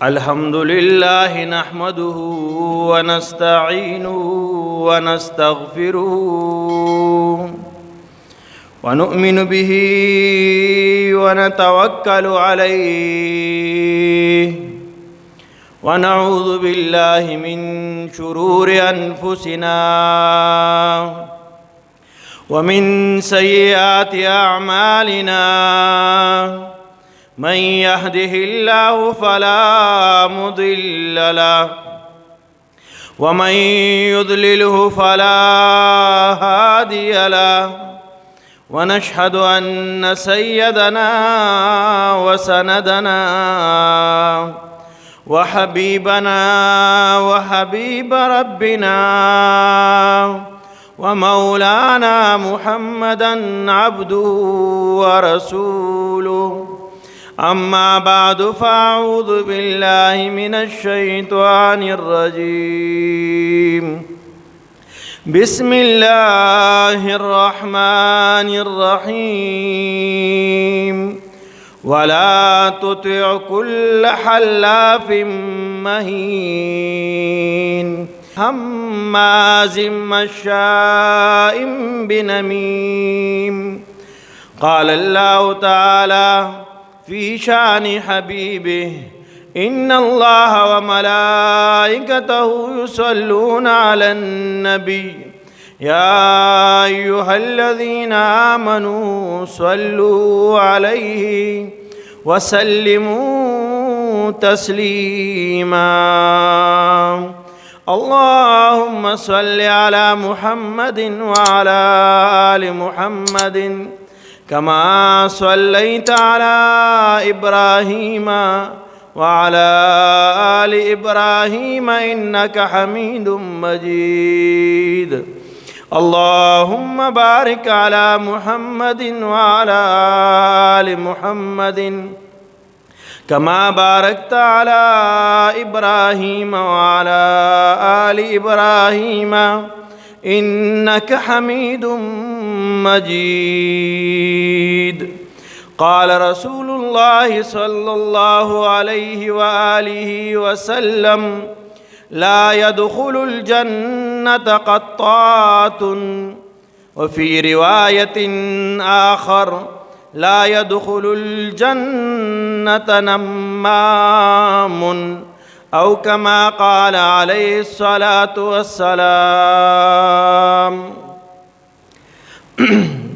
الحمد لله نحمده ونستعينه ونستغفره ونؤمن به ونتوكل عليه ونعوذ بالله من شرور أنفسنا ومن سيئات أعمالنا من يهده الله فلا مضل له ومن يضلله فلا هادي له ونشهد أن سيدنا وسندنا وحبيبنا وحبيب ربنا ومولانا محمدا عبده ورسوله أما بعد فأعوذ بالله من الشيطان الرجيم بسم الله الرحمن الرحيم ولا تطع كل حلاف مهين هماز مشاء بنميم قال الله تعالى في شان حبيبه إن الله وملائكته يصلون على النبي يا أيها الذين آمنوا صلوا عليه وسلموا تسليما اللهم صل على محمد وعلى آل محمد كما صليت على إبراهيم وعلى آل إبراهيم إنك حميد مجيد اللهم بارك على محمد وعلى آل محمد كما باركت على إبراهيم وعلى آل إبراهيم إنك حميد مجيد قال رسول الله صلى الله عليه وآله وسلم لا يدخل الجنة قطات وفي رواية آخر لا يدخل الجنة نمام أو كما قال عليه الصلاة والسلام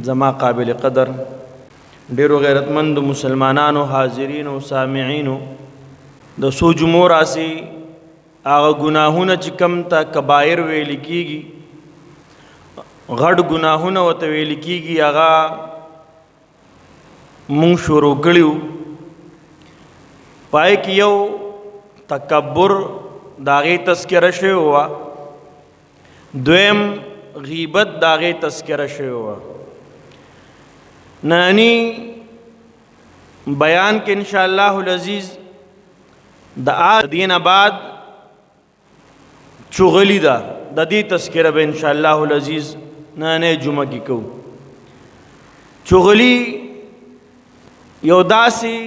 زما قابل قدر ډیرو غیرتمند مسلمانانو حاضرین او سامعینو د سوجمو راسي هغه ګناهونه چې کم ته کبایر ویل کیږي غټ ګناهونه وته ویل کیږي هغه مونږ شروع کړیو پای کې یو تکبر داغه تذکرہ شوی و دویم غیبت داغه تذکرہ شوی و نانی بیان کې ان شاء الله العزیز د دین بعد چغلی دا د دې تذکرہ به ان شاء الله العزیز نانه جمعه کې کو چغلی یو داسي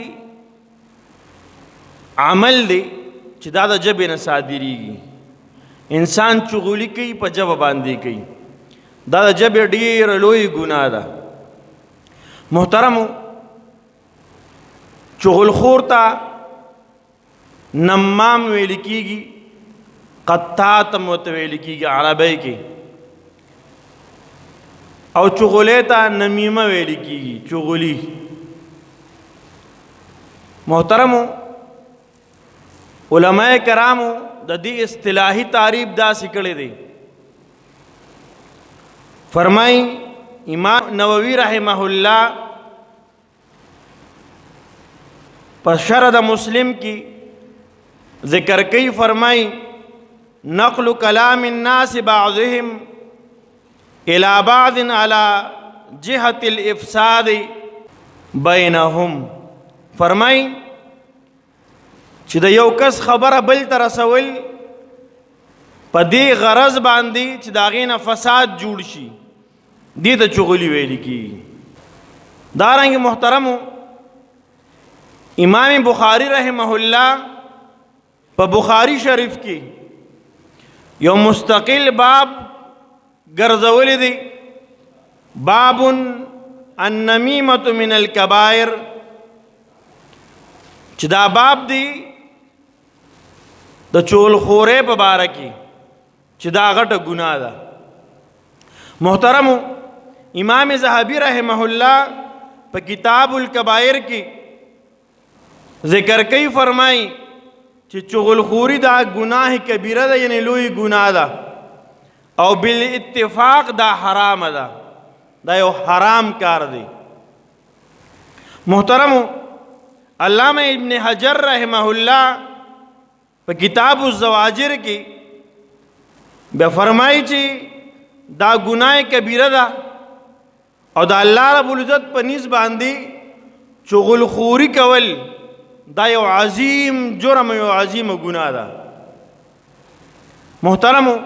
عمل دی چې دا د جبې نه صادریږي انسان چغلی کوي په جبه باندې کوي دا د جبې ډیر لوی ګناه ده محترمو چغل خور ته نمام ویل کیږي قطات ویل کیږي عربی کې او چغلې ته نمیمه ویل کیږي چغلی محترمو علماء کرامو د دې اصطلاحي تعریف داسې کړی دی فرمای امام نووي رحمه الله په شرح د مسلم کې ذکر کوي فرمای نقل کلام الناس بعضهم الى بعض على جهة الافساد بینهم فرمای چې د یو کس خبره بل ته رسول په دې غرض باندې چې د هغې نه فساد جوړ شي دې ته چغلي ویل کېږي دارنګ محترمو امام بخاری رحمه الله په بخاری شریف کې یو مستقل باب ګرځولې دی، باب النمیمة من الکبائر، چې دا باب دی د چغلخورۍ په باره کې چې دا غټه ګناه ده. محترمو، امام ذهبی رحمه الله په کتاب الکبائر کې ذکر کوي، فرمایي چې چغلخوري دا گناه کبیره ده، یعنی لوی گناه ده، او بالاتفاق دا حرام ده، دا یو حرام کار دی. محترمو، علامہ ابن حجر رحمه الله په کتاب الزواجر کې بیا فرمایي چې دا گناه کبیره ده او دا الله رب العزت په نس باندې چغلخوري کول دا یو عظیم جرم، یو عظیم گناه ده. محترمو،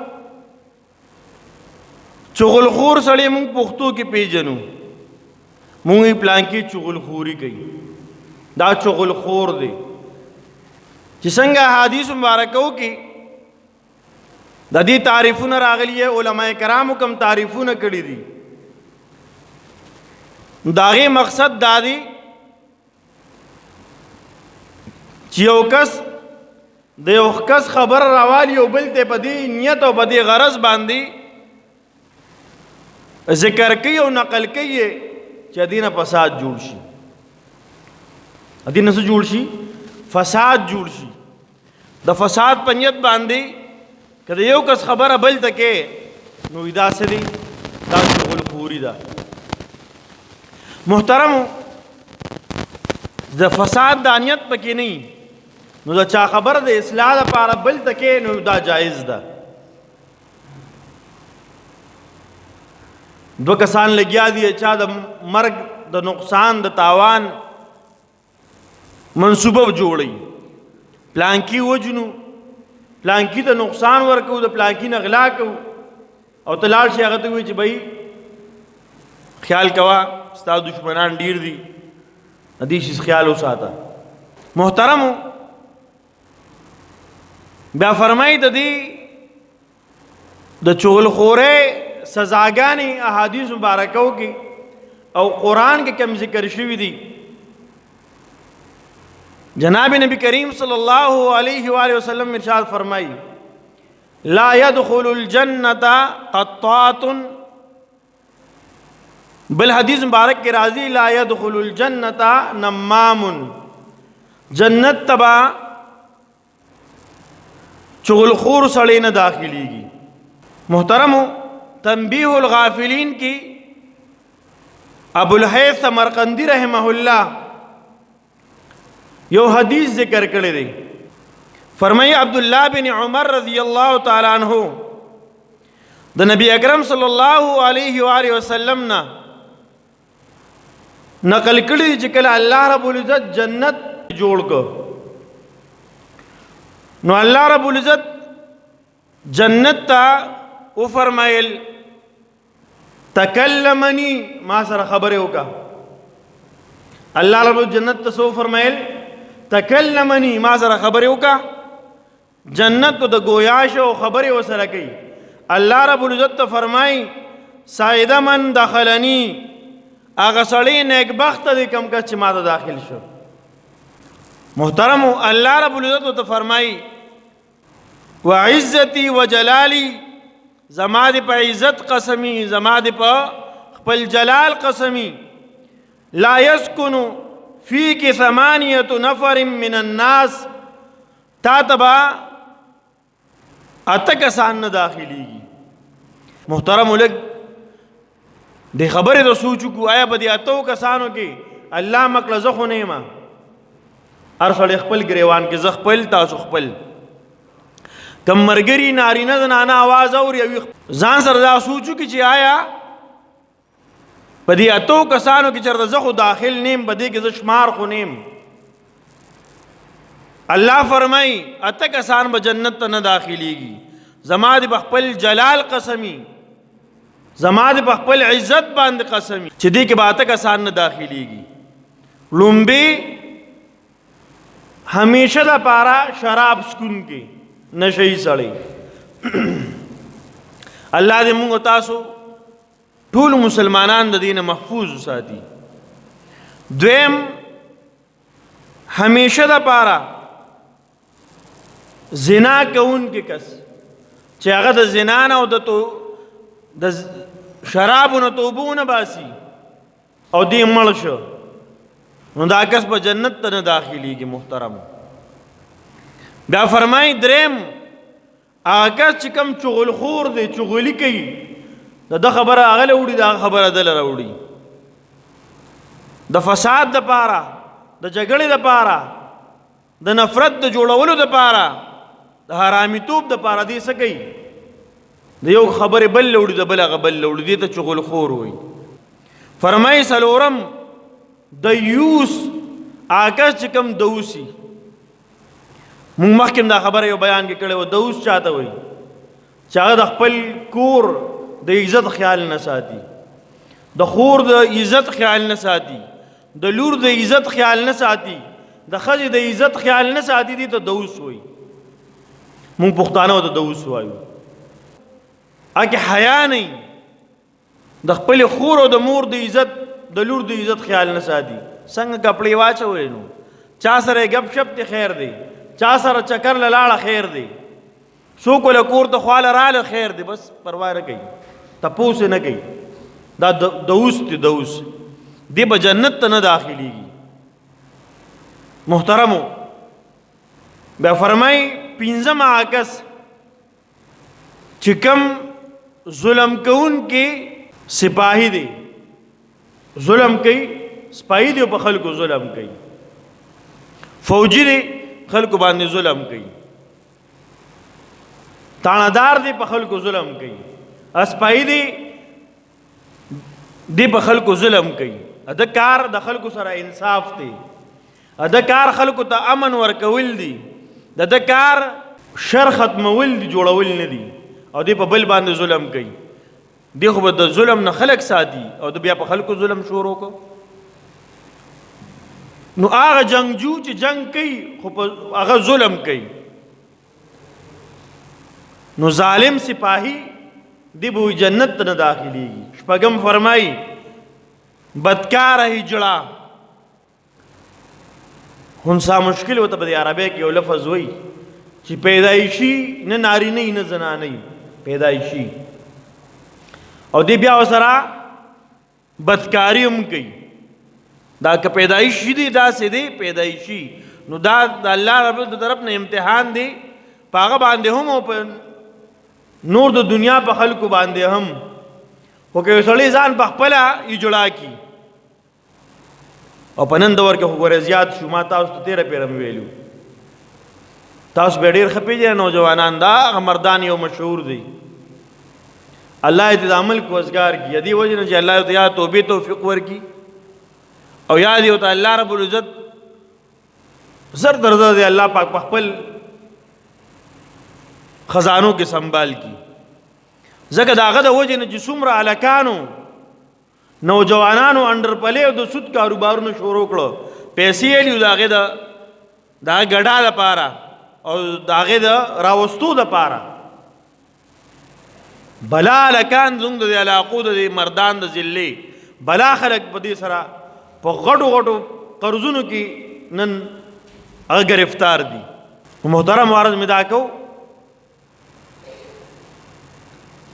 چغلخور سړی مونږ پښتو کې پیژنو، مونږ یې پلان کې چغلخوري کوي، دا چغلخور دی. چې څنګه حدیث مبارکو کې د دې تعریفونه راغلي، علماء کرامو کوم تعریفونه کړي دي، دا غي مقصد دا دی چې یو کس د یو کس خبر راوالی او بل ته په دې نیت او په دې غرض باندې ذکر کوي او نقل کوي چې دینه فساد جوړ شي. دینه څه جوړ شي؟ فساد جوړ شي. د فساد په نیت باندې کله یو کس خبره بل ته کې نو دا څه دی؟ دا چغلخوري ده. محترمو، د فساد د نیت پکې نه، نو دا چا خبر د اصلاح لپاره بل ته کې نو دا جایز ده. دو کسان لګیا دي، چا د مرګ د نقصان د تاوان منصوبه جوړي، پلانکی وجنو، پلانکی ته نقصان ورکو، د پلانکی نه غلا کو، او تلال شي هغه ته وي چې بھائی خیال کوا ستا دشمنان ډیر دي، حدیث خیال وساته. محترمو، بیا فرمایي د دې د چغلخورۍ سزاګانې احادیث مبارکو کې او قرآن کې کم ذکر شوي دي. جناب نبی کریم صلی اللہ علیہ وآلہ وسلم ارشاد فرمائی، لا يدخل الجنت قطات، بل حدیث مبارک کے راضی لا يدخل الجنت نمام، جنت تبا چغلخور سڑے نہ داخلی گی. محترمو، تنبیہ الغافلین کی ابو الحیث سمرقندی رحمہ اللہ یو حدیث ذکر کړی دی. فرمائی عبداللہ بن عمر رضی اللہ تعالی عنہ د نبی اکرم صلی اللہ علیہ وآلہ وسلم نا نقل کړی چې کله الله رب العزت جنت جوړ کو، نو الله رب العزت جنت تا او فرمایل تکلمنی، ما سره خبره وکا. الله رب جنت ته سو فرمایل تکلمنی، ما سره خبره وکا. جنت تو د گویا شو خبره وسره کوي. الله رب العزت ته فرمای سایده من دخلنی، هغه سړی نیک بخت دی کم کس چې ما ته داخل شو. محترمو، الله رب العزت ته فرمای وعزتی وجلالی، زما دی په عزت قسمی، زما دی په خپل جلال قسمی، لا یسکنو فیک 8 نفر من الناس، تا تبا اته کسان نه داخلیږي. محترم لګ د خبرې د سوچو کو، آیا په دې اتو کسانو کې الله مکله زه خو نه ما هر سړی خپل ګریوان کې زه خپل، تاسو خپل. کم مرګري نارینه زنانه आवाज اوري ځان سره دا سوچو کې چې آیا په دې اتو کسانو کې چېرته زه خو داخل نیم، په دې کې زه شمار خو نیم. الله فرمای اته کسان به جنت ته نه داخليږي، زما د خپل جلال قسمی، زما د خپل عزت باندې قسمی چې دې کې به اته کسان نه داخليږي. لومبي همیشه د پاره شراب سکون کې نشئی سړی. الله دې موږ تاسو ټول مسلمانان د دین محفوظ ساتي. دویم، همیشه د پاره زنا کوون کې کس چې هغه د زنا نه او د شرابو نه توبه ونه باسي او دې مړ شو، نو دا کس په جنت ته نه داخليږي. محترم، بیا فرمایي دریم، هغه کس چې کوم چغل خور دی، چغلي کوي، د خبره هغه له وړي، د خبره دله راوړي، د فساد د پاره، د جګړې د پاره، د نفرت د جوړولو د پاره، د حرامي توپ د پاره دې څه کوي؟ د یو خبرې بل له وړي، د بل هغه بل له وړي، دې ته چغل خور وایي. فرمایي څلورم، د یوس هغه کس چې کوم دوسي. مونږ مخکې دا خبره یو بیان کې کړې وه، دوس چاته وایي؟ چې هغه د خپل کور د عزت خیال نه ساتي، د خور د عزت خیال نه ساتي، د لور د عزت خیال نه ساتي، د ښځې د عزت خیال نه ساتي، دې ته دوس وایي. مونږ پښتانه ته دوس وایو. هغه حیا نه، د خپل خور او د مور د عزت، د لور د عزت خیال نه ساتي. څنګه کپړې واچوي، نو چا سره غپ شپ ته خیر دی، چا سره چکر لاړه خیر دی، څوک له کور ته خواله راله خیر دی، بس پروا نه کوي، تپوس نه کوي. دا دوس دی، دوس دی به جنت ته نه داخليږي. محترمو، بیا فرمای پنځم هغه کس چې کوم ظلم کوون کې سپاهی دی، ظلم کوي، سپاهی دی په خلکو ظلم کوي، فوجي دی خلکو باندې ظلم کوي، تانادار دی په خلکو ظلم کوي، اسپاهی دی په خلکو ظلم کوي. ادا کار د خلکو سره انصاف دی، ادا کار خلکو ته امن ورکول دی، د کار شر ختمول دی، جوړول نه دی، او دی په بل باندې ظلم کوي. دی خو به د ظلم نه خلق ساتي، او د بیا په خلکو ظلم شروع کو. نو هغه جنگجو چې جنگ کوي خو هغه ظلم کوي، نو ظالم سپاهی دی به جنت ته نه داخليږي. شپږم فرمایي بدکار هجړه. هنسا مشکل وته په عربی کې یو لفظ وایي چې پیدایشي نه نارینه نه زنانه، پیدایشي، او دی بیا وسره بدکاری هم کوي. دا که پیدایشي دی، داسې دی پیدایشي، نو دا د الله رب د طرف نه امتحان دی په هغه باندې هم او په نور د دنیا په خلکو باندې هم. خو که یو سړی ځان په خپله اجړا کي، او په نن دور کې خو ګوره زیات شو، ما تاسو ته تېره پیره مې ویلو، تاسو به ډېر ښه پېژنئ نوجوانان، دا هغه مردان یو مشهور دی. الله دې د عمل کو وزګار کړي، دې وجې نه چې الله ته یا توبې توفیق ورکړي، او یا دې ته الله رب العزت زر درزه دې الله پاک په خپل خزانو کې سنبال کړي. ځکه د هغه د وجې نه چې څومره هلکانو نوجوانانو انډر پلې او د سود کاروبارونه شروع کړو، پیسې یې لیو د هغې د ګډا دپاره او د هغې د راوستو دپاره. بلا هلکان زموږ د دې علاقو د مردان د ضلعې بلا خلک په دې سره په غټو غټو قرضونو کې نن هغه گرفتار دي. محترم عرض مې دا کو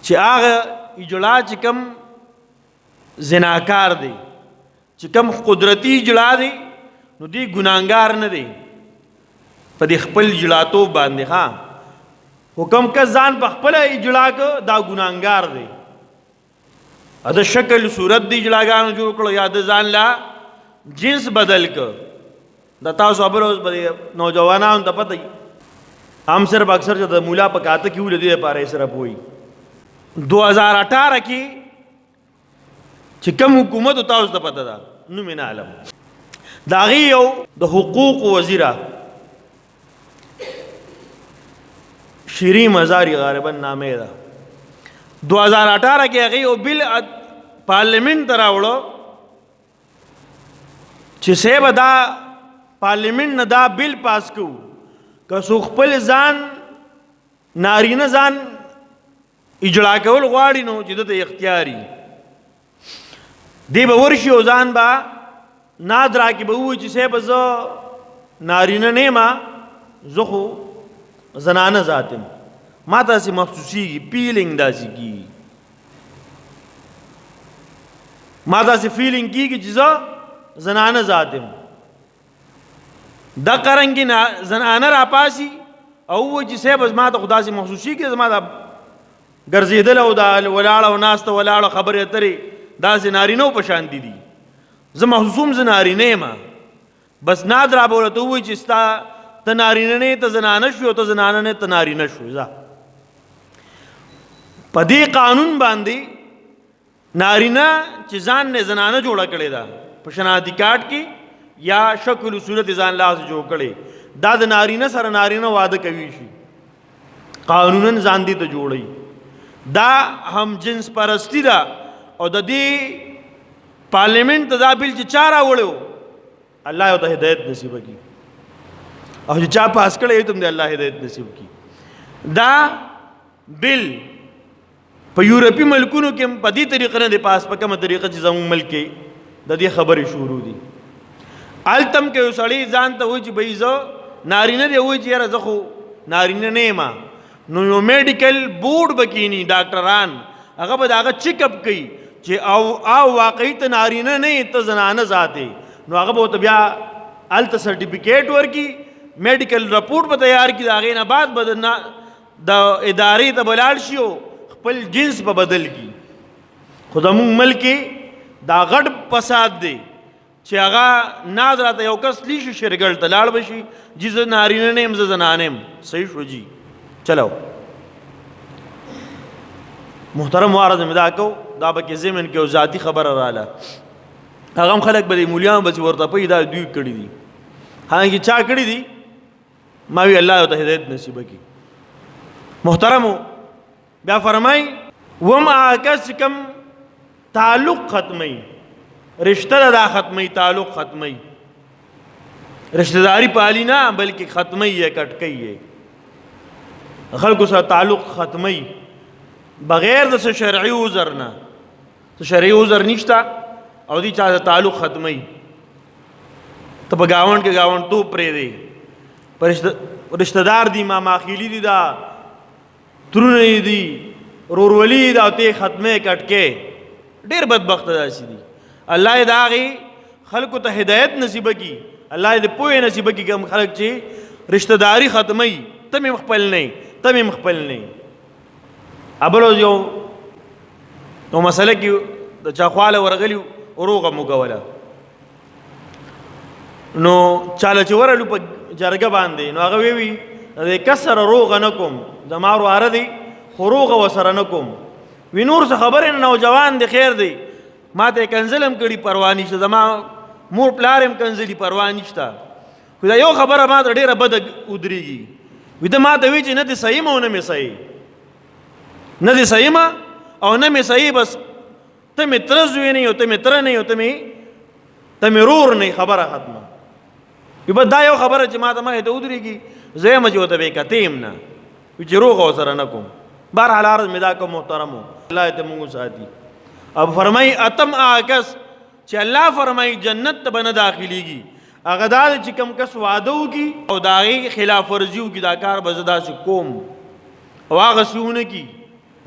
چې هغه اجړا چې کوم زناکار دی، چې کوم قدرتی اجړا دی، نو دی ګناهګار نه دی په دې خپل اجړاتوب باندې. ها، حکم که ځان په خپله اجړا که دا ګناهګار دی. د شکل صورت د اجړاګانو جوړ کړو، یا د ځان لا جنس بدل که. د تاسو خبره اوس به نوجوانانو ته پته هم صرف اکثر چې د مولا په کاته کې ولې دې لپاره یې صرف وایي 2018 کې چې کوم حکومت تاسو ته پته ده نو مې نه علم د هغې یو د حقوق وزیره شیرین مزاری غالبا نامې ده 2018 کې هغې یو بل پارلیمنت ته راوړو چې صاحب دا پارلیمنت نه دا بل پاس کو که څوک خپل ځان نارینه ځان اجړا کول غواړي نو چې دته اختیاري دی به ورشي او ځان به نادرا کې به ووایي چې صاحب زه نارینه نه یم زه خو زنانه ذات یم ما ته داسې محسوسېږي فیلینګ داسې کېږي ما داسې فیلینګ کېږي چې زه زنانه ذات یم دا قرنګې زنانه راپاسي او ووایي چې صاحب ما ته خو داسې محسوسېږي زما دا ګرځېدل او دا ولاړه او ناسته ولاړه خبرې اترې داسې نارینهو په شان دي زه محسوسوم زه نارینه یم بس نادرا به ورته ووایي چې ستا ته نارینه نه ته زنانه شوې او ته زنانه نه ته نارینه شوې ځه په دې قانون باندې نارینه چې ځان نه زنانه جوړه کړې ده په شناختی کارت کې یا شکل و صورت ځان لاس جوړ کړي دا د نارینه سره نارینه واده کوي شي قانونا ځان دې ته جوړي دا هم جنس پرستی ده او د دې پارلیمنت دا بل چې چا راوړو الله یو ته هدایت نصیب کړي او چې چا پاس کړي ته دې الله هدایت نصیب کړي دا بل په یورپی ملکونو کې په دې طریقه نه دی پاس په کومه طریقه چې زموږ ملک کې د دې خبرې شروع دي التم کې سړی ځان ته وایي چې بھئی زه نارینه دی وایي چې یاره زه خو نارینه نه یم نو یو میډیکل بورډ بکینی ډاکټران هغه به د هغه چیک اپ کوي چې او واقعي ته نارینه نه ته زنانه ذاتې نو هغه به ورته بیا هلته سرټیفیکیټ ورکړي میډیکل رپورټ به تیار کړي د هغې نه بعد به د ادارې ته به لاړ شي او خپل جنس به بدل کړي خو زموږ ملک کې دا غټ فساد دی چې هغه نادرا ته یو کس لی شي شرګل ته لاړ به شي چې زه نارینه نه یم زه زنانه یم صحیح شو جی چلو محترم وارد مې دا کو دا به کې زمن کې او ذاتي خبره رااله هغه هم خلک به د مولیان به چې ورته پوي دا دوی کړي دي حالانکه چا کړي دي ما وی الله ته هدایت نصیب کړي محترمو بیا فرمای وما کس کم تعلق ختمی رشتہ دا ختمی تعلق ختمی رشتہ داری پالی نہ بلکہ ختمی ہے کٹکئی ہے خلق سا تعلق ختمی بغیر د شرعي عذر نه شرعي عذر نشتا او دی چا تعلق ختمی ته په گاوند کې گاوند تو پرې دی پر رشتہ دار دی ما ماخیلی دی دا ترونه دی رورولي دا ته ختمه کټکه ډیر بدبخت داسي دي الله دا غي خلق ته هدایت نصیب کی الله دې پوهه نصیب کی کوم خلق چې رشتہ داری ختمي تم خپل نه تم خپل نه ابلو یو نو مسله کې د چا خواله ورغلی وروغه مګوله نو چاله چې ورلو په جرګه باندې نو هغه وی د کسر روغه نکوم زمارو اردی خروغه وسره نکوم وی نور څه خبره نوجوان دی خیر دی ما ته کنزلم کړي پروا نشته زما مور پلارم کنزلی پروا نشته خو دا یو خبره ما ته ډیره بد ودرېږي وی ته ما ته وی چې نه دې صحیح مو نه مې صحیح نه دې صحیح ما او نه مې صحیح بس ته مې تر زوی نه یو ته مې تر نه یو ته مې رور نه خبره ختمه وی بس دا یو خبره چې ما ته مخې ته ودرېږي زه یم چې ورته به کتیم نه وی چې روغه ورسره نه کوم بهرحال عرض مې دا کوم محترمو الله ته مونږ ساتي اب فرمای اتم آکس چې الله فرمای جنت ته بنه داخليږي هغه دا چې کم کس وعده وکي او دا غي خلاف ورزي وکي دا کار به زدا سي کوم او هغه سونه کی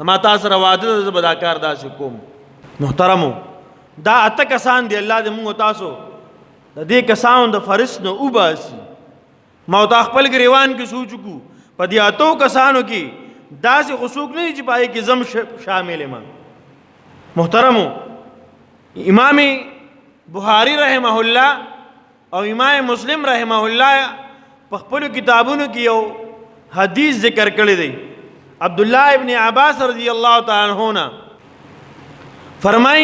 ما تاسو را وعده ز بدا کار دا سي کوم محترمو دا اته کسان دی الله دې موږ تاسو د دې کسان د فرس نه وباسي ما تا خپل گریوان کې سوچ کو په دې اتو کسانو کې داسې خصوص نه چې پای کې زم شامل ما محترمو امام بخاری رحمه الله او امام مسلم رحمه الله په خپل کتابونو کې یو حدیث ذکر کړی دی عبد الله ابن عباس رضی الله تعالی عنہ فرمای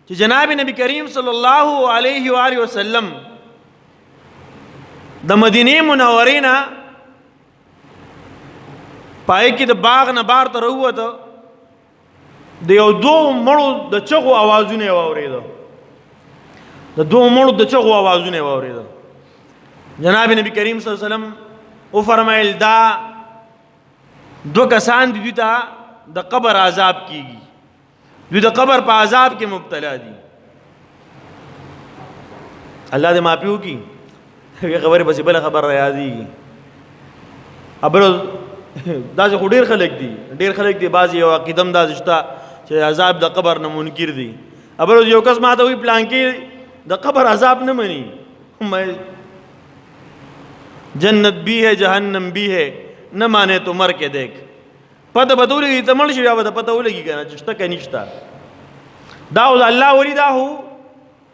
چې جناب نبی کریم صلی الله علیه و آله وسلم د مدینه منورې نه پای کې د باغ نه بار ته وروته د یو دوه مړو د چغو आवाजونه واورېده د دوه مړو د چغو आवाजونه واورېده جناب نبی کریم صلی الله علیه وسلم او فرمایل دا دو کسان دي ته د قبر عذاب کیږي، دوی د قبر په عذاب کې مبتلا دي. الله دې معافي وکړي. خبرې پسې بله خبر را یادېږي. ابل داسې خو ډېر خلک دي بعضې یو عقیده هم داسې شته چې عذاب د قبر نه منکر دي. ابل یو کس ما ته وایي پلان کې د قبر عذاب نه مني، جنت بھی ہے جہنم بھی ہے، نہ مانے تو مر کے دیکھ. پتہ به ولګي ته مړ شي یا به پته ولګي که نه چې شته که نشته. دا او د الله ولی دا هو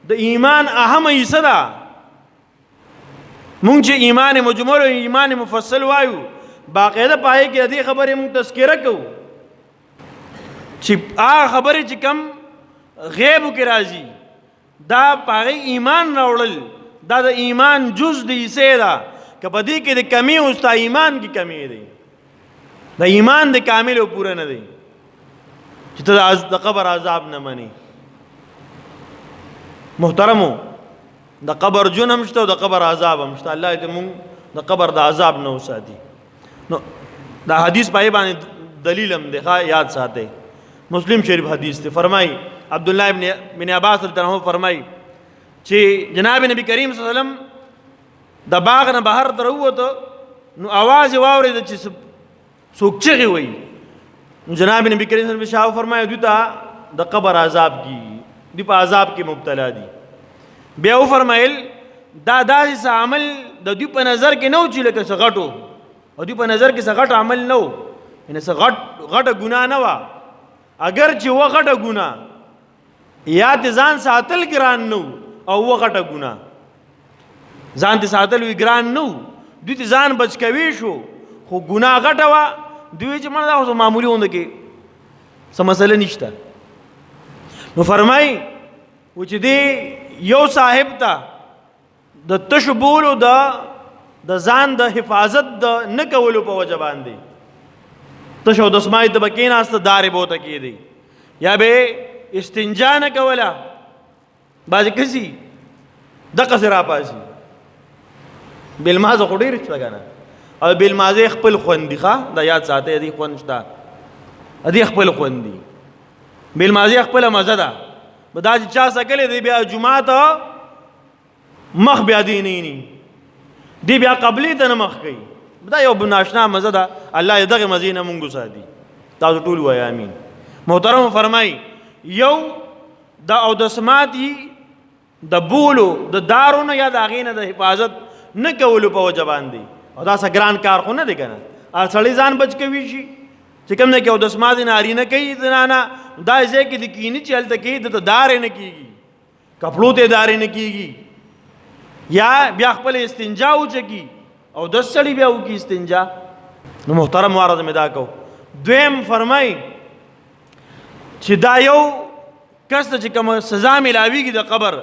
د ایمان اهمه حصه ده. مونږ چې ایمان مجمل او ایمان مفصل وایو باقاعده پای کې دې خبرې مونږ تذکره کوو چې هغه خبرې چې کم غیبو کې راځي دا پاغه ایمان راوړل، دا د ایمان جز د حصې ده. که په دې کې د کمی او ستا ایمان کې کمی دی، د ایمان د کامل او پوره نه دی چې ته د قبر عذاب نه منې. محترمو د قبر جون هم شته او د قبر عذاب هم شته. الله دې مونږ د قبر د عذاب نه وساتي. نو دا حدیث پای باندې دلیل هم دی، یاد ساتئ. مسلم شریف حدیث دی. فرمای عبداللہ ابن عباس رضی اللہ عنہ فرمای چې جناب نبی کریم صلی الله علیه وسلم د باغ نه بهر دروته نو आवाज واورید چې څوک چغې وایي. نو جناب نبی کریم صلی الله علیه وسلم فرمایي دوی ته د قبر عذاب کیږي، دوی په عذاب کې مبتلا دي. بیا وفرمایل دا داسې عمل د دوی په نظر کې نه و چې لکه څه غټو، او دوی په نظر کې څه غټ عمل نه و، یعنې څه غټه ګناه نه وه. اگر چې و غټه ګناه یا د ځان ساتل ګران نه او و غټه ګناه ځان ته ساتل وی ګران نه، دوی ته ځان بچ کوي شو خو ګناه غټه وه. دوی چې مړه دا خو معمولي غونده کې څه مسله نشته. نو فرمایي و چې دی یو صاحب ته د تشو بولو د ځان د حفاظت د نه کولو په وجه باندې تش او دسمای ته به کېناسته دارې به ورته کېدی، یا به استنجا نه کوله. بعضې کسي دقسې راپاسي بېلمازه خو ډېر شته که نه، او بېلمازې خپل خوند دي. ښه دا یاد ساتئ، دې خوند شته، دې خپل خوند دي. بېلمازې خپله مزه ده. به دا چې چا سکلی دی بیا جمعه ته مخ بیا دی نه اینی، دی بیا قبلې ته نه مخ کوي. دا یو ناشنا مزه ده. الله دې دغې مزې نه مونږ وساتي. تاسو ټول وایئ امین. محترم فرمایي یو د اودس ماتي د بولو د دارو نه یا د هغې نه د حفاظت نه کولو په وجه باندې، او دا څه ګران کار خو نه دی که نه. هر سړی ځان بچ کوي شي چې کوم دی کې اودس ماتي نارینه کوي زنانه دا ځای کې د کیني چې هلته کوي دته دارې نه کېږي، کپړو ته دارې نه کېږي، یا بیا خپل استنجا وچکي او دس سړي بیا وکړي استنجا. نو محترم وارد مې دا کو. دویم فرمایي چې دا یو کس ته چې کومه سزا میلاویږي د قبر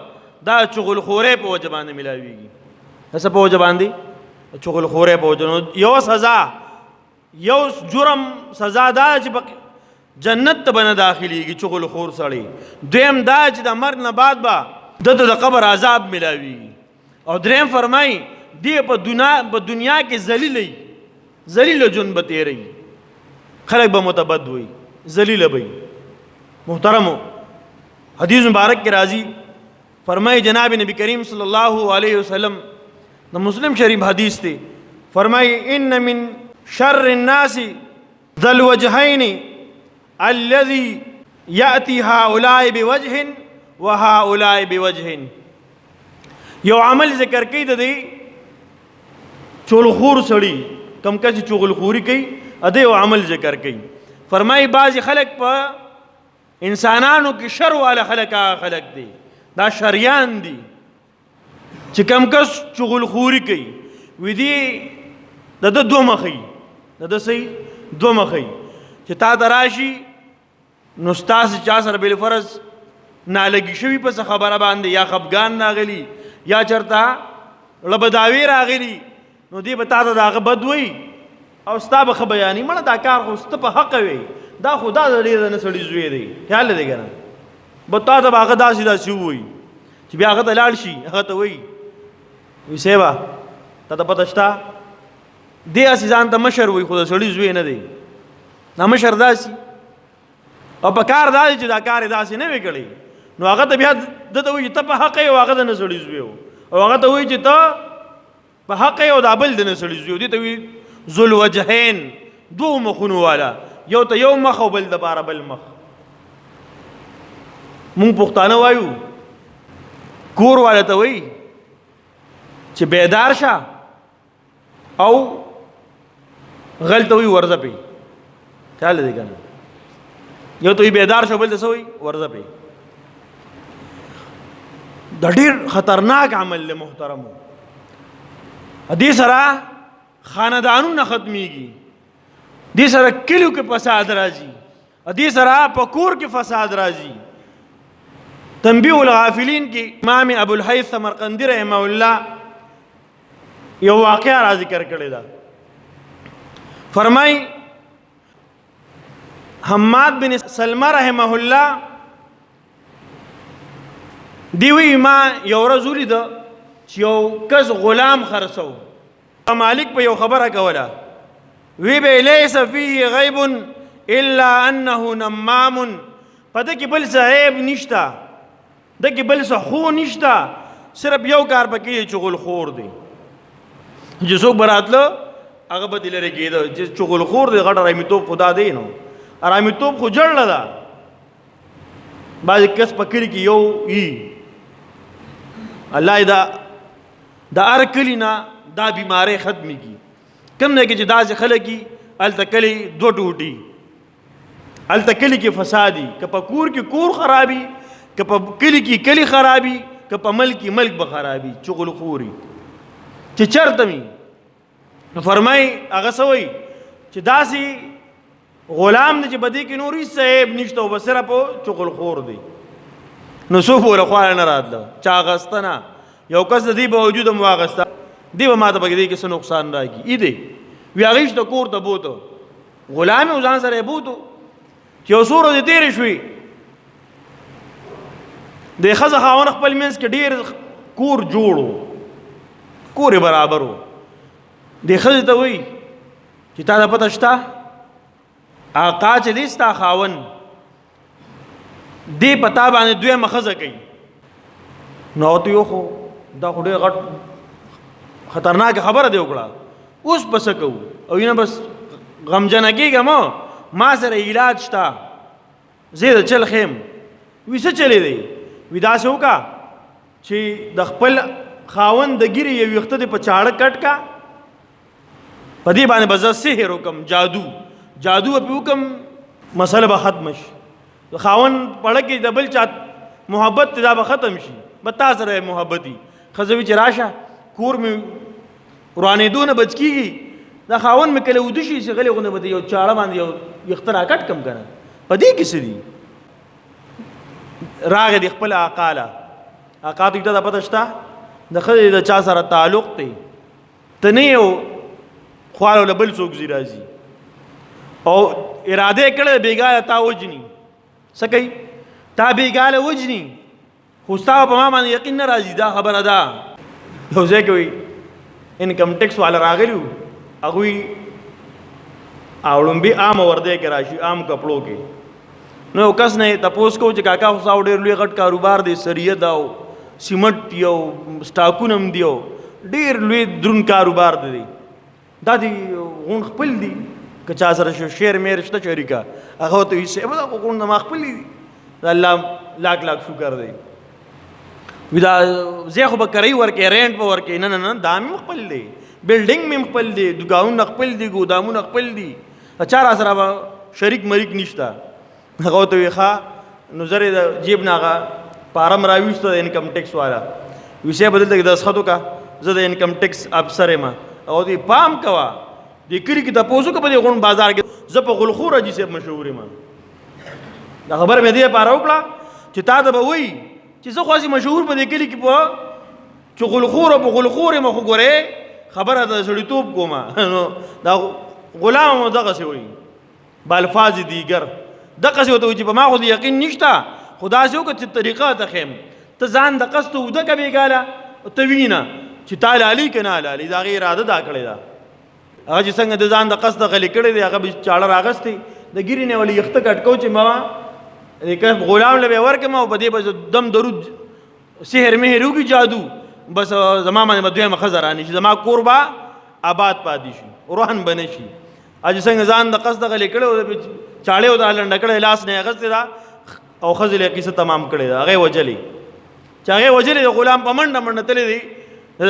دا چغلخورۍ په وجه باندې میلاویږي. څه په وجه باندې؟ چغلخورۍ په وجه. یو سزا یو جرم سزا دا چې جنت ته به نه داخلېږي چغلخور سړی. دویم دا چې د مرګ نه بعد به دته د قبر عذاب میلاویږي. او دریم فرمایي دی په دنیا کې ذلیله ژوند به تېروي، خلک به متبد وي، ذلیله به وي. محترمو حدیث مبارک کې راځي فرمایي جناب نبی کریم صلی الله علیه وسلم د مسلم شریف حدیث دی. فرمایي ان من شر الناس ذا الوجهين الذي يأتي هؤلاء بوجه وهؤلاء بوجه. یو عمل ذکر کوي د دې چغلخور سړي کم کس چغلخوري کوي ا دې یو عمل ذکر کوي. فرمایي بعضې خلک په انسانانو کې شر والا خلک هغه خلک دي دا شریان دي چې کم کس چغلخوري کوي وي دي د ده دوه مخی د ده صحیح دوه مخی چې تا ته راشي نو ستاسې چا سره بالفرض نالګي شوي په څه خبره باندې یا خفګان راغلي یا چېرته لبداوي راغلي نو دی به تا ته د هغه بد وایي او ستا به ښه بیاني مړه دا کار خو سته په حقه وی دا خو دا د ډېر نه سړي زوی دی خیال دی که نه به تا ته به هغه داسې ووایي چې بیا هغه ته لاړ شي هغه ته وایي وي صیبه ته ته پته شته دې هسې ځان ته مشر وي خو د سړي زوی نه دی دا مشر داسې او په کار دا دی چې دا کار یې داسې نه وي کړی نو هغه ته بیا ده ته وایي چې ته په حق یې او هغه د نه سړي زوی و او هغه ته وایي چې ته په حق یې او دا بل د نه سړي زوی و دې ته وایي ذوالوجهین دوو مخونو والا یو ته یو مخ او بل دپاره بل مخ مونږ پښتانه وایو کور والا ته وایي چې بیدار شه او غل ته وایي ورځه پې خیال دی که نه یو ته وایي بیدار شه بل ته څه وایي ورځه پې د ډېر خطرناک عمل دی محترمو دې سره خاندانونه ختمیږي دې سره کلیو کې فساد راځي دې سره په کور کې فساد راځي تنبیه الغافلین کې امام ابو الحیث سمرقندی رحمه الله یو واقعه را ذکر کړی ده فرمای حماد بن سلمہ رحمه الله دی وی ما یو ورځ ولیده چې یو کس غلام خرڅو مالک په یو خبره کوله وی به لیس فیه غیب الا انه نمام په ده کې بل څه عیب نشته ده کې بل څه خو نشته صرف یو کار پکې دی چغلخور دی چې څوک به راتله هغه به دې لرې کېده چې چغلخور دی غټ ارامیتوب خو دا دی نو ارامیتوب خو جړله ده بعضې کس په کلي کې یو وي الله دا د هر کلي نه دا بیماری ختمېږي کم نه کې چې داسې خلک وي هلته کلي دوه ټوټي هلته کلي کې فسادي که په کور کې کور خرابي که په کلي کې کلي خرابي که په ملک کې ملک به خرابي چغلخوري چې چرته وي نو فرمای هغه څه وایي چې داسې غلام دی چې په دې کې نور هېڅ عیب نشته او به صرف چغلخور دی نو څوک وله خواله نه راتله چا اخسته نه یو کس د دې باوجود هم واخسته دی به ما ته پکې دې کې څه نقصان راکړي ای دی وی هغې ته کور ته بوته غلام یې ځان سره یې بوتو چې یو څو ورځې تېرې شوې د ښځه خاوند خپل منځ کې ډېر کور جوړ و کور یې برابر و دې ښځې ته وایي چې تا ته پته شته آقا چې دی ستا خاوند دې په تا باندې دویمه ښځه کوي نو ورته یو خو دا خو ډېر غټ خطرناکه خبره دی وکړه اوس به څه کوو او ینه بس غمجنه کېږم ما سره علاج شته زه د چل خیم وي څه چلی دی وي داسې وکړه چې د خپل خاوند د ګیرې یو ویښته دې په چاړه کټ کا په دې باندې به زه سحر وکړم جادو به پې وکړم مسله به ختمه شي د خاوند پړه کې د بل چا محبت دا به ختم شي به تا سره محبتي ښځه وي چې راشه کور مې ورانېدو نه بچ کېږي دا خاوند مې کله وده شي چې غلې غوندې به یو چاړه باندې یو ویښته راکټ کم که نه په دې کې څه دي راغې د خپل آقا له آقا ته دا پته شته د ښځې د چا سره تعلق دی ته نه یو خوال له بل څوک ځي راځي او اراده یې کړې بېګاله تا وجني څه کوي تا بېګاله وجني خو ستا په ما باندې یقین نه راځي دا خبره ده یو ځای کې وایي انکم ټیکس والا راغلي وو هغوی اړومبي عام وردی کې راشي عام کپړو کې نو یو کس نه یې تپوس کوو چې کاکا خو ستا ډېر لوی غټ کاروبار دی سریه ده او سیمنټ دي او سټاکونه هم دي او ډېر لوی دروند کاروبار دی دا دی غون خپل دي که چا سره شیر میر شته شریکه هغه ورته وایي صاحب دا خو غون زما خپل دي د الله لاک شکر دی وی دا زه خو به کرۍ ورکې رینټ به ورکې نه دا مې خپل دی بلډینګ مې خپل دی دکانونه خپل دي ګودامونه خپل دي چا را سره به شریک مریک نشته هغه ورته وایي ښه نو زر یې د جیب نه هغه فارم راویسته د انکم ټیکس والا وي صاحب دلته کې دستخط وکړه زه د انکم ټیکس افسر یم او دې پام کوه دې کلي کې تپوس وکړه په دې غونډ بازار کې زه په غلخور حاجي صاحب مشهور یم دا خبره مې دې لپاره وکړه چې تا ته به وایي چې زه خو هسې مشهور په دې کلي کې په چې غلخور او په غلخور یم خو ګورې خبره د سړیتوب کومه نو دا غلام هم دغسې وایي بالفاظ دیگر دغسې ورته وایي چې په ما خو د یقین نشته خو داسې وکړه چې طریقه ته خیم ته ځان د قصد اوده که بېګاله ته وینه چې تعالی علی کنه علی دا غیر اراده دا کړی دا هغه چې څنګه د ځان د قصد غلی کړی دی هغه به چاړه راغستی د ګیرې نه ولې یخته کټکو چې ما یک غلام له ورکه ما په دې به دم درود سحر مهرو کی جادو بس زما باندې دوی مخزرانی چې زما قربا آباد پاتې شي روحن بنه شي اج څنګه ځان د قصد غلی کړو چاړه او د لنډ کړه لاس نه غستی دا او خزل قصه تمام کړی دا هغه وجلی چې هغه وجلی د غلام په منډه تللی دی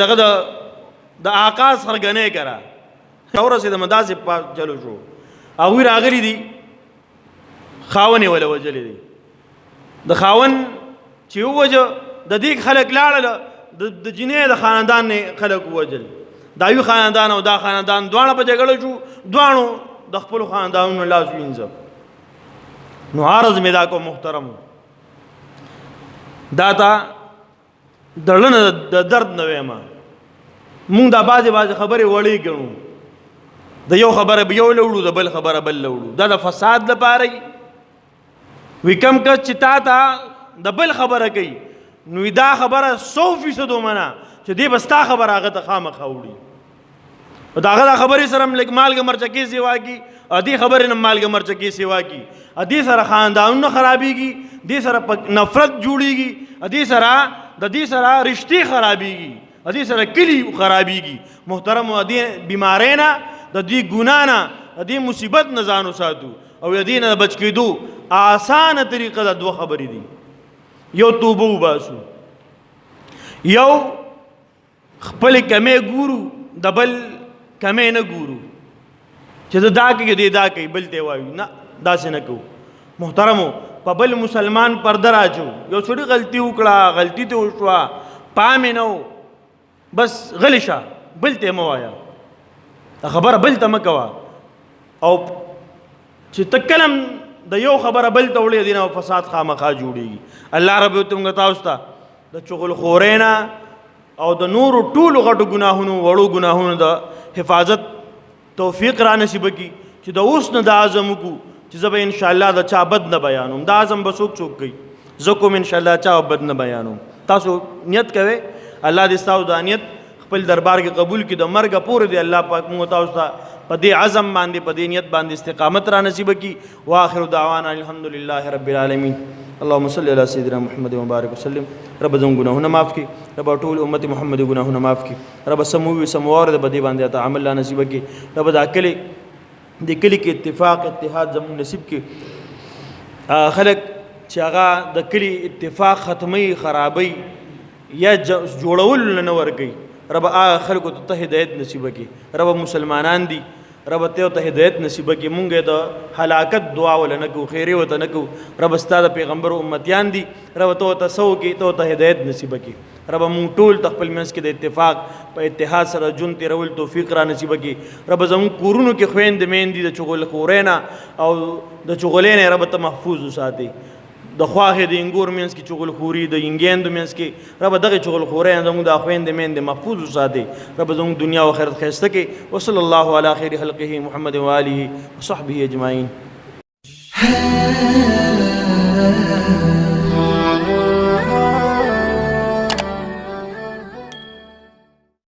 دغه د آکاس خرګنې کرا اورسه د مداز په چلو شو او راغلی دی خاونې ولا وجلی دی د خاون چې وجه د دې خلک لاړل د جنې د خاندان نه خلک وجل دا یو خاندان او دا خاندان دوانه په جګړه شو دوانو د خپل خاندانونو لاس وینځه نو عرض می دا کو محترم دا تا دړنه د درد نه وېما مونږ دا باز خبره وړي ګڼو د یو خبره به یو لوړو د بل خبره بل لوړو دا د فساد لپاره وی کم که چې تا ته د بل خبره کوي نو دا خبره 100% ومنه چې دې بستا خبره هغه ته خامخا وړي دا هغه خبرې سره لږ مالګه مرچکې سیوا کی ادي خبرې نه مالګه مرچکې سیوا کی ادي سره خاندانونه خرابېږي دې سره نفرت جوړېږي ادي سره د دې سره رشتې خرابېږي ادي سره کلی خرابېږي محترم ادي بیمارۍ نه د دې ګناه نه د دې مصیبت نه ځان وساتو او د دې نه بچ کېدو آسانه طریقه د دوه خبرې دي یو توبه وباسو یو خپل کمې ګورو د بل کمې نه ګورو چې دا کوي دا کوي بل ته وایو نه داسې نه کوو محترمو په بل مسلمان پرده راچو یو څوړي غلطي وکړه غلطي ته وشوه پام نه و بس غلی شه بل ته مه وایه خبره بل ته مه کوه او چې ته کلم د یو خبره بل ته وړې دي نه فساد خامخا جوړېږي الله رب تم تاسو ته د چغلخورۍ نه او د نورو ټولو غټو ګناهونو وړو ګناهونو د حفاظت توفیق را نصیب کړي چې د اوس نه د عزم وکړو چې زه به انشاءالله د چا بد نه بیانوم دا عزم به څوک کوي زه کوم انشاءالله چا بد نه بیانوم تاسو نیت کوئ الله دې ستاسو دا نیت خپل دربار کې قبول کړي د مرګه پورې دی الله پاک موږ تاسو ته په دې عزم باندې په دې نیت باندې استقامت را نصیب کړي واخر دعوانا الحمدلله رب العالمین اللهم صل علی سیدنا محمد وبارک وسلم رب زموږ ګناهونه معاف کړي رب ټول امت محمد ګناهونه معاف کړي رب سموي سموار د بدی باندې ته عمل لا نصیب کړي رب دا کلی د کلی کې اتفاق اتحاد زموږ نصیب کړي خلک چې هغه د کلی اتفاق ختمي خرابي یا جوړول نه ورګي رب خلکو ته هدایت نصیب کړي رب مسلمانان دي رب ته هدایت نصیب کړي مونږه د هلاکت دعا ولنه کو خیره وته نه کو رب استاد پیغمبر امتیان دي رب ته سو کې ته هدایت نصیب کړي رب مونږ ټول تخپل منس کې د اتفاق په اتحاد سره جون تیرول توفیق را نصیب کړي رب زموږ کورونو کې خويند مېندي د چغل خورینا او د چغلین رب ته محفوظ وساتي د خواهه د انګور مینس کې چغل خوري د انګیند مینس کې رب دغه چغل خوري زموږ د خويند مېند محفوظ وساتي رب زموږ دنیا او آخرت خیسته کې وصلی الله علی خیر خلقه محمد و آله وصحبه اجمعین